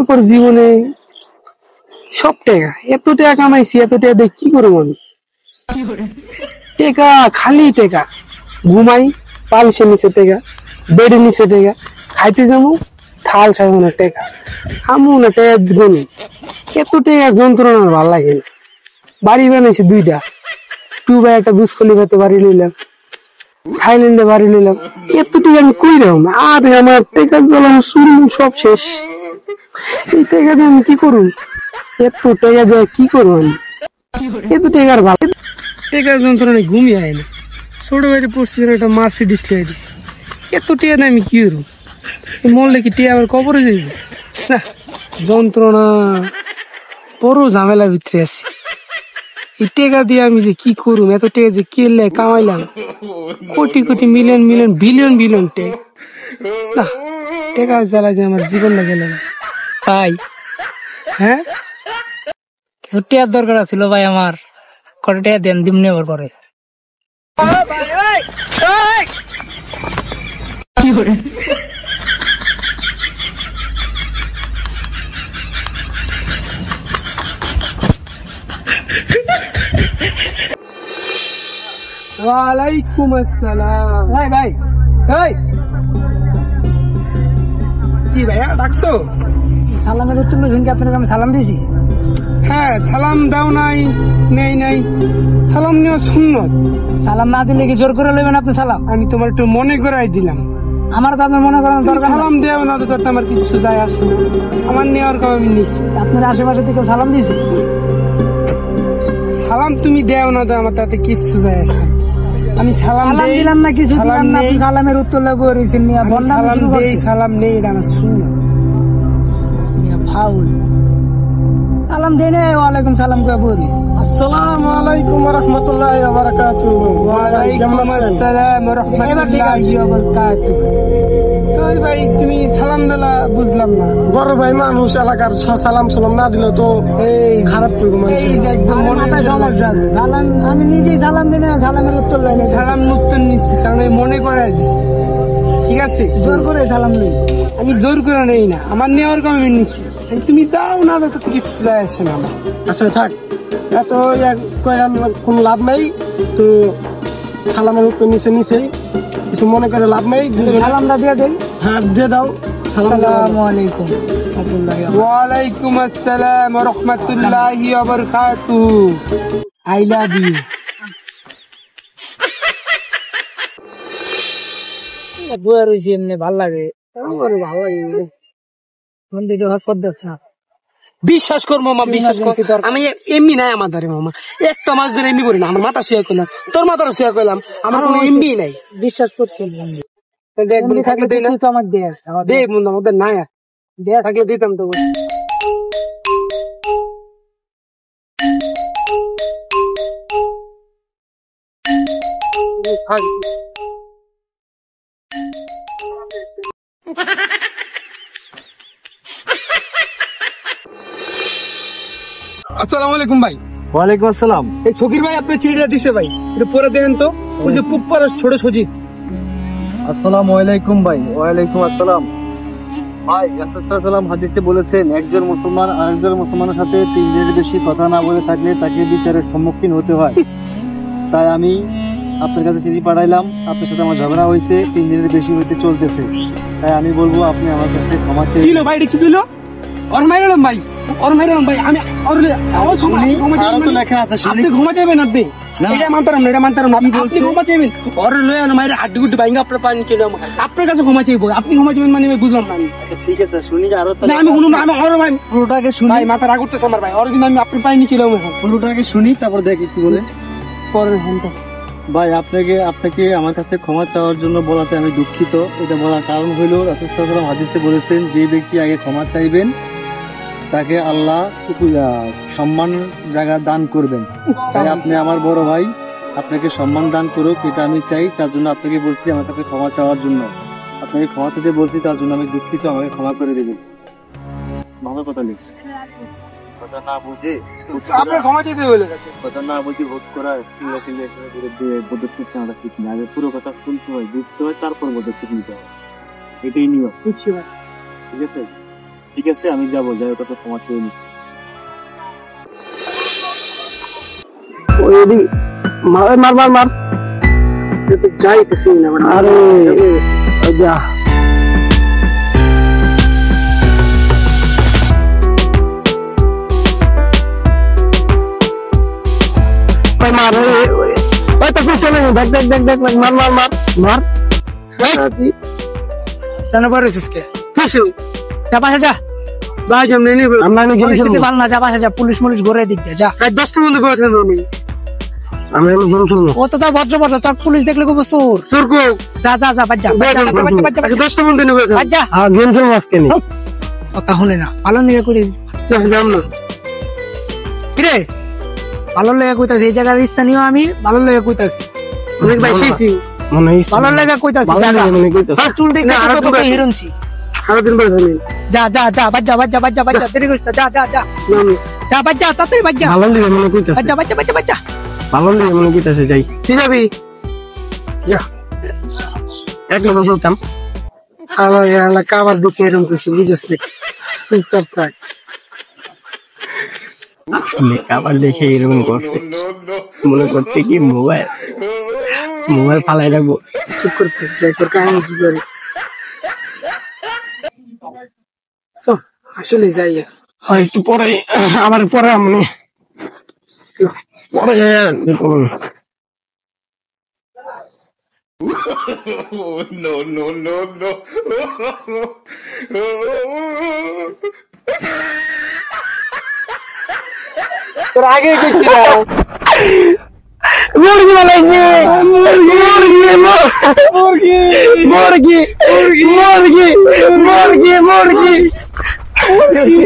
মনে কর জীবনে সব টাকা, এত টাকা কামাইছি, এত টাকা দিয়ে কি করবো আমি? টাকা খালি টাকা, ঘুমাই পালসের নিচে টাকা, বেডের নিচে টাকা, খাইতে যাবো থাল সাজানোর টাকা, আমু না টাকা গুনি, এত টাকা যন্ত্রণা ভাল লাগে না। বাড়ি বানাইছি 2টা, দুবাই একটা বুজ খলিফাতে বাড়ি লইলাম, থাইল্যান্ডে বাড়ি লইলাম, এত টাকা আমি কই রাখবো? আর আমার টাকা জ্বালা শুরু সব শেষ। এই টাকা দিয়ে আমি কি করবো? এত টাকা দিয়ে কি করবো আমি? এত টাকার ভালো টাকার যন্ত্রণায় ঘুমিয়ে আয় না। ছোট বাড়ি পড়ছি একটা মার্সিডিস লিয়ে দিচ্ছি, এত টাকা দিয়ে আমি কি করবো? মরলে কি টিয়া আমার কবরে যাইব না? যন্ত্রণা বড় ঝামেলার ভিতরে আছি। এই টাকা দিয়ে আমি যে কি করুম? এত টাকা যে কেলে কামাইলাম, crore crore million million billion billion টাকা, না টাকা জ্বালা দিয়ে আমার জীবনটা গেল না তাই। হ্যাঁ, কিছু টিয়ার দরকার ছিল ভাই আমার, কটা টাকা দেন, দিমনি আবার পরে। ওয়ালাইকুম আসসালাম। ভাই ভাই এই কি ভাইয়া ডাকছো? সালামের উত্তর দিয়েছেন কি? আপনাকে আমি সালাম দিয়েছি। হ্যাঁ, সালাম দাও নাই? নেই নাই, সালাম নেওয়া সুন্নত। সালাম না দিলে কি জোর করে নেবেন আপনি সালাম? আমি তোমার একটু মনে করাই দিলাম। আমার তো আপনার মনে করেন দরকার নাই। সালাম দেওয়া না তো তাতে আমার কিছু যায় আসে না, আমার নেওয়ার কাম আমি নিছি। আপনার আশেপাশে থেকে সালাম দিয়েছি। সালাম তুমি দেও না তো আমার তাতে কিছু যায় আসে না। আমি সালাম দেই, দিলাম না, কিছু সালাম দিলাম না, নেই। আপনি সালামের উত্তর লেবো রেছেন নিয়ে আমি সালাম দেই, সালাম নেই, এটা আমার সুন্নত। ফাউল সালাম দেই না, ওয়ালাইকুম সালাম করে বলিস। আসসালামু আলাইকুম ওয়া রাহমাতুল্লাহি ওয়া বারাকাতুহু। ওয়া আলাইকুম আসসালাম ওয়া রাহমাতুল্লাহি ওয়া বারাকাতুহু। তো ভাই তুমি সালাম দিলা, বুঝলাম না। বড় ভাই মানুষ, এলাকার সালাম সালাম না দিলে তো এই খারাপ করবো মানুষ। এই যে একদম আমার মনে মাথায় সমস্যা আছে। সালাম আমি নিজেই সালাম দিই না, সালামের উত্তর লই না। সালাম উত্তর নিচ্ছি কারণ আমি মনে করাই দিচ্ছি, ঠিক আছে? জোর করে সালাম লই। আমি জোর করে নেই না, আমার নেওয়ার কম আমি নিচ্ছি। তুমি দাও না দাও তাতে কিছু যায় আসে না আমার। আচ্ছা থাক, এত কোন লাভ নাই তো। সালামের উত্তর নিচে নিচে কিছু মনে করে লাভ নাই। সালামটা দিয়ে দেই। হ্যাঁ দিয়ে দাও। আসসালামু আলাইকুম। ওয়ালাইকুম আসসালাম ওয়া রাহমাতুল্লাহি ওয়া বারাকাতুহু। I love you. বুয়া রয়েছি এমনি ভাল লাগে, আমার ভাল লাগে। মন দিকে হস করতেছ না। বিশ্বাস কর মামা, বিশ্বাস কর, আমি এমনি নাই আমার ধরে মামা। একটা মাস ধরে এমনি করি না, আমার মাথা শুয়ে করলাম, তোর মাথার শুয়ে করলাম, আমার কোনো এমনি নাই। বিশ্বাস করছি দেখ বলি থাকলে দেই না, তো আমার দেশ দে বন্ধু, আমাদের নাই আর দেশ থাকলে দিতাম তো। আসসালামু আলাইকুম ভাই। ওয়ালাইকুম আসসালাম। এই ফকির ভাই আপনার চিঠিটা দিছে ভাই, এটা পরে দেখেন তো। ওই যে পুপ্পার ছোট সজিব। আসসালামু আলাইকুম ভাই। ওয়ালাইকুম আসসালাম। ভাই রাসূলুল্লাহ হাদিসে বলেছেন, একজন মুসলমান আরেকজন মুসলমানের সাথে 3 দিনের বেশি কথা না বলে থাকলে তাকে বিচারের সম্মুখীন হতে হয়। তাই আমি আপনার কাছে চিঠি পাঠাইলাম। আপনার সাথে আমার ঝগড়া হয়েছে, 3 দিনের বেশি হইতে চলতেছে। তাই আমি বলবো আপনি আমার কাছে ক্ষমা চেয়ে। কি হলো ভাই, এটা কি হলো? ওর মাইরাম ভাই, ওর মাইরাম ভাই। আমি আরো তো লেখা আছে, আপনি ক্ষমা চাইবেন, আপনি না। এটা মানতাম না, এটা মানতাম না। আপনি ক্ষমা চাইবেন, ওর লয়ে মাইরে হাড্ডি গুড্ডি ভাঙা আপনার পানি চলে আপনার কাছে ক্ষমা চাইবো। আপনি ক্ষমা চাইবেন মানে আমি বুঝলাম না। আচ্ছা ঠিক আছে, শুনি যে আরো তো না আমি শুনুন, আমি ওর ভাই পুরোটাকে শুনি। ভাই মাথা রাগ উঠতেছে আমার ভাই, ওর কিন্তু আমি আপনার পানি নিচে এখন পুরোটাকে শুনি, তারপর দেখি কি বলে। পরের ফোনটা ভাই আপনাকে আমার কাছে ক্ষমা চাওয়ার জন্য বলাতে আমি দুঃখিত। এটা বলার কারণ হইল রাসূলুল্লাহ সাল্লাল্লাহু আলাইহি ওয়াসাল্লাম হাদিসে বলেছেন, যে ব্যক্তি আগে ক্ষমা চাইবেন তাকে আল্লাহ সম্মান জায়গা দান করবেন। তাই আপনি আমার বড় ভাই, আপনাকে সম্মান দান করুক এটা আমি চাই। তার জন্য আপনাকে বলছি আমার কাছে ক্ষমা চাওয়ার জন্য। আপনাকে ক্ষমা চাইতে বলছি, তার জন্য আমি দুঃখিত, আমাকে ক্ষমা করে দেবেন। ভালো কথা লিখছি, কথা না বুঝে আপনার ক্ষমা চাইতে হলো কথা না বুঝে ভোট করা বিরুদ্ধে পদক্ষেপ নেওয়া ঠিক না। আগে পুরো কথা শুনতে হয়, বুঝতে হয়, তারপর পদক্ষেপ নিতে হয়। এটাই নিয়ম। বুঝছি ভাই। ঠিক আছে। ঠিক আছে, আমি যাবো, যাই কথা ক্ষমা চেয়ে নিই। ওই মার মার মার মার তো যাইতেছি না আরে যা ভাই মার ওই তো পিছনে দেখ দেখ দেখ দেখ মার মার মার মার কেন পারিস কে কিছু যা পাশে যা ভাই যেমনি নিবে আমরা নিয়ে পরিস্থিতি ভালো না, যা পাশে যা, পুলিশ মুলিশ ঘুরে দিক দে, যা। প্রায় 10টা বন্ধু করেছেন আমি গেম খেলবো ও তো তা ভদ্র ভদ্র, তো পুলিশ দেখলে খুব চোর চোর কো যা যা যা, বাচ্চা বাচ্চা বাচ্চা 10টা বন্ধু নিবে বাচ্চা গেম খেলবো আজকে নি কথা শুনে না, ভালো নিয়ে করি যাম না কিরে, ভালো লেগে কইতাছি, এই জায়গার স্থানীয় আমি, ভালো লেগে কইতাছি, অনেক ভাই শিখছি ভালো লেগে কইতাছি, চুল দেখে হিরোনছি সারাদিন পরে জানি যা যা যা, বাচ্চা বাচ্চা বাচ্চা বাচ্চা, দেরি করিস না, যা যা যা যা, বাচ্চা তাড়াতাড়ি বাচ্চা ভালো লাগে মনে কইতাছে বাচ্চা বাচ্চা বাচ্চা বাচ্চা, ভালো লাগে মনে কইতাছে যাই তুই যাবি যা এক লোক বলতাম আলা আলা কাবার দুঃখে এরকম কিছু বুঝছ না চুপচাপ থাক আসলে কাবার দেখে এরকম করছে, মনে করছে কি মোবাইল ফালাই রাখবো। চুপ করছে দেখ তোর কাহিনী কি করে সো আসলে যাই হয় একটু পরে, আবার পরে আমি পরে তোর আগে কইছিস মুরগি বানাইছে, মুরগি মুরগি মুরগি মুরগি মুরগি মুরগি মুরগি মুরগি